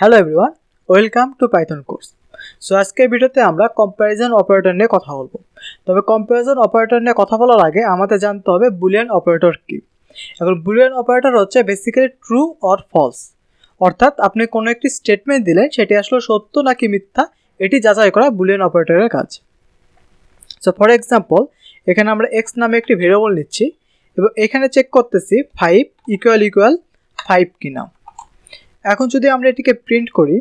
Hello everyone, welcome to Python course. So আজকের ভিডিওতে আমরা কম্প্যারিজন অপারেটর নিয়ে কথা বলবো। তবে কম্প্যারিজন অপারেটর নিয়ে কথা বলার আগে আমাদের জানতে হবে বুলিয়ান অপারেটর কি। এখন বুলিয়ান অপারেটর হচ্ছে বেসিক্যালি ট্রু অর ফলস, অর্থাৎ আপনি কোনো একটি স্টেটমেন্ট দিলেন সেটি আসলে সত্য নাকি মিথ্যা এটি যাচাই করা বুলিয়ান অপারেটরের কাজ। সো ফর এক্সাম্পল, এখানে আমরা এক্স নামে একটি ভেরিয়েবল নিচ্ছি এবং এখানে চেক করতেছি 5 = 5 কিনা। এখন যদি আমরা এটিকে প্রিন্ট করি,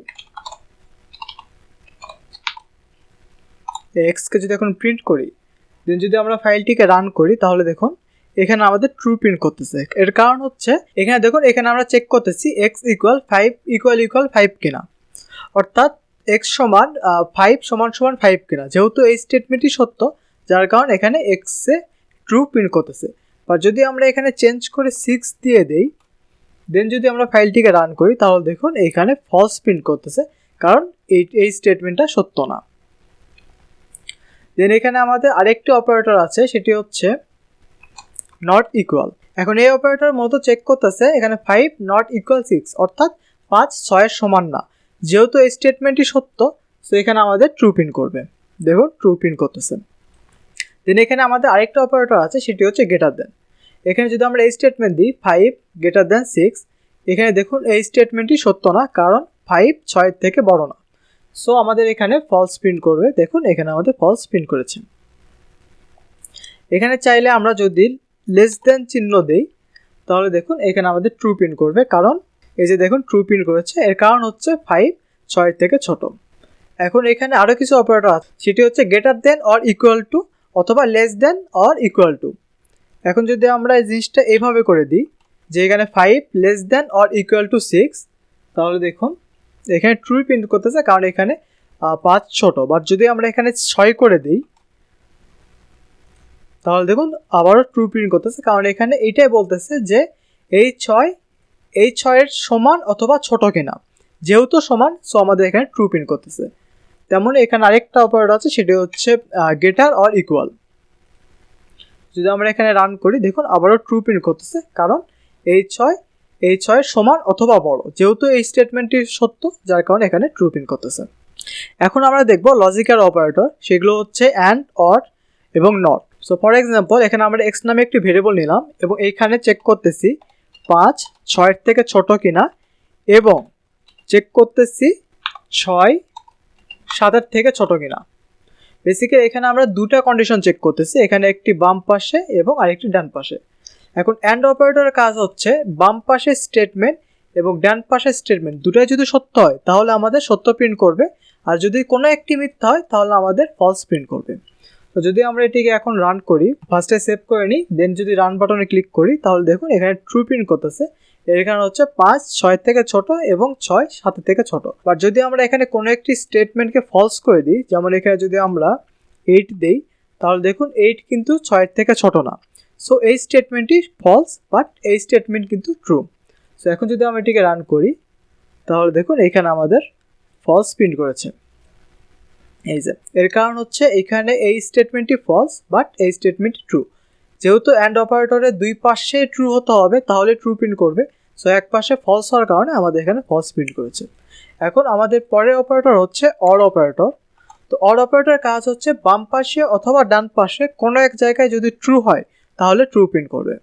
এক্সকে যদি এখন প্রিন্ট করি, দেন যদি আমরা ফাইলটিকে রান করি তাহলে দেখুন এখানে আমাদের ট্রু প্রিন্ট করতেছে। এর কারণ হচ্ছে এখানে দেখুন এখানে আমরা চেক করতেছি x = 5 কিনা, অর্থাৎ x সমান 5 সমান 5 কিনা। যেহেতু এই স্টেটমেন্টই সত্য, যার কারণ এখানে x এ ট্রু প্রিন্ট করতেছে। আর যদি আমরা এখানে চেঞ্জ করে 6 দিয়ে দেই, দেন যদি আমরা ফাইলটিকে রান করি তাহলে দেখুন এখানে ফলস প্রিন্ট করতেছে, কারণ এই স্টেটমেন্টটা সত্য না। দেন এখানে আমাদের আরেকটি অপারেটর আছে, সেটি হচ্ছে নট ইকুয়াল। এখন এই অপারেটর মতো চেক করতেছে এখানে 5 = 6, অর্থাৎ 5 6 সমান না। যেহেতু এই স্টেটমেন্টটি সত্য, সো এখানে আমাদের ট্রু প্রিন্ট করবে। দেখুন ট্রু প্রিন্ট করতেছে। দেন এখানে আমাদের আরেকটা অপারেটর আছে, সেটি হচ্ছে গ্রেটার দেন। এখানে যদি আমরা এই স্টেটমেন্ট দিই 5 > 6, এখানে দেখুন এই স্টেটমেন্টটি সত্য না, কারণ 5 6 থেকে বড় না। সো আমাদের এখানে ফলস প্রিন্ট করবে। দেখুন এখানে আমাদের ফলস প্রিন্ট করেছে। এখানে চাইলে আমরা যদি লেস দেন চিহ্ন দেই তাহলে দেখুন এখানে আমাদের ট্রু প্রিন্ট করবে, কারণ এই যে দেখুন ট্রু প্রিন্ট করেছে। এর কারণ হচ্ছে 5 6 থেকে ছোট। এখন এখানে আরও কিছু অপারেটর আছে, সেটি হচ্ছে greater than or equal to অথবা less than or equal to. এখন যদি আমরা এই জিনিসটা এইভাবে করে দিই যে এখানে 5 less than or equal two 6, তাহলে দেখুন এখানে ট্রু প্রিন্ট করতেছে, কারণ এখানে 5 ছোট। বাট যদি আমরা এখানে 6 করে দিই তাহলে দেখুন আবারও ট্রু প্রিন্ট করতেছে, কারণ এখানে এইটাই বলতেছে যে এই 6 এর সমান অথবা ছোট কিনা। যেহেতু সমান, সো আমাদের এখানে ট্রু প্রিন্ট করতেছে। তেমন এখানে আরেকটা অপারেটর আছে, সেটি হচ্ছে গ্রেটার অর ইকুয়াল। যদি আমরা এখানে রান করি দেখুন আবারও ট্রু প্রিন্ট করতেছে, কারণ এই 6 সমান অথবা বড়। যেহেতু এই স্টেটমেন্টটি সত্য, যার কারণে এখানে ট্রু প্রিন্ট করতেছে। এখন আমরা দেখব লজিক্যাল অপারেটর, সেগুলো হচ্ছে অ্যান্ড, অর এবং নট। সো ফর এক্সাম্পল, এখানে আমরা এক্স নামে একটি ভেরিয়েবল নিলাম এবং এইখানে চেক করতেছি 5 6 থেকে ছোট কিনা, এবং চেক করতেছি 6 7 থেকে ছোট কিনা। বেসিক্যালি এখানে আমরা দুটা কন্ডিশন চেক করতেছি, এখানে একটি বাম পাশে এবং আরেকটি ডান পাশে। এখন অ্যান্ড অপারেটরের কাজ হচ্ছে বাম পাশের স্টেটমেন্ট এবং ডান পাশের স্টেটমেন্ট দুটাই যদি সত্য হয় তাহলে আমাদের সত্য প্রিন্ট করবে, আর যদি কোনো একটি মিথ্যা হয় তাহলে আমাদের ফলস প্রিন্ট করবে। তো যদি আমরা এটিকে এখন রান করি, ফার্স্টে সেভ করে নিই, দেন যদি রান বাটনে ক্লিক করি তাহলে দেখুন এখানে ট্রু প্রিন্ট করতেছে। এখানে হচ্ছে 5 6 থেকে ছোট এবং 6 7 থেকে ছোট। বাট যদি আমরা এখানে কোনো একটি স্টেটমেন্টকে ফলস করে দিই, যেমন এখানে যদি আমরা 8 দেই তাহলে দেখুন 8 কিন্তু 6 থেকে ছোট না। সো এই স্টেটমেন্টটি ফলস, বাট এই স্টেটমেন্ট কিন্তু ট্রু। সো এখন যদি আমরা এটিকে রান করি তাহলে দেখুন এখানে আমাদের ফলস প্রিন্ট করেছে। এই যে এর কারণ হচ্ছে এখানে এই স্টেটমেন্টটি ফলস, বাট এই স্টেটমেন্টটি ট্রু। যেহেতু অ্যান্ড অপারেটরের দুই পাশে ট্রু হতে হবে তাহলে ট্রু প্রিন্ট করবে। সো এক পাশে ফলস হওয়ার কারণে আমাদের এখানে ফলস প্রিন্ট করেছে। এখন আমাদের পরের অপারেটর হচ্ছে অর অপারেটর। তো অর অপারেটরের কাজ হচ্ছে বাম পাশে অথবা ডান পাশে কোনো এক জায়গায় যদি ট্রু হয় তাহলে ট্রু প্রিন্ট করবে।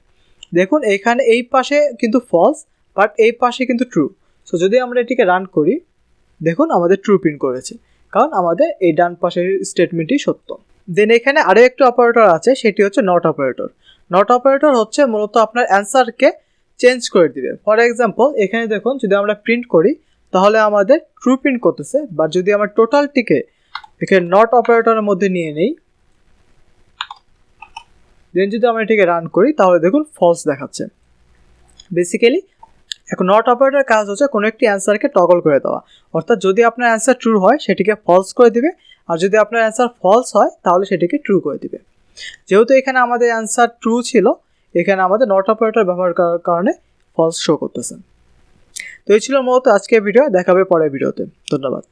দেখুন এখানে এই পাশে কিন্তু ফলস, বাট এই পাশে কিন্তু ট্রু। সো যদি আমরা এটিকে রান করি দেখুন আমাদের ট্রু প্রিন্ট করেছে, কারণ আমাদের এই ডান পাশের স্টেটমেন্টই সত্য। দেন এখানে আরও একটি অপারেটর আছে, সেটি হচ্ছে নট অপারেটর। নট অপারেটর হচ্ছে মূলত আপনার অ্যান্সারকে চেঞ্জ করে দিবে। ফর এক্সাম্পল, এখানে দেখুন যদি আমরা প্রিন্ট করি তাহলে আমাদের ট্রু প্রিন্ট করতেছে, বাট যদি আমরা টোটালটিকে এখানে নট অপারেটরের মধ্যে নিয়ে নেই, দেন যদি আমরা এটিকে রান করি তাহলে দেখুন ফলস দেখাচ্ছে। বেসিক্যালি এখন নট অপারেটরের কাজ হচ্ছে কোনো একটি অ্যান্সারকে টগল করে দেওয়া, অর্থাৎ যদি আপনার অ্যান্সার ট্রু হয় সেটিকে ফলস করে দিবে, আর যদি আপনার অ্যান্সার ফলস হয় তাহলে সেটিকে ট্রু করে দিবে। যেহেতু এখানে আমাদের অ্যান্সার ট্রু ছিল, এখানে আমাদের নট অপারেটর ব্যবহার করার কারণে ফলস শো করতেছে। তো এই ছিল মূলত আজকের ভিডিও। দেখাবে পরের ভিডিওতে। ধন্যবাদ।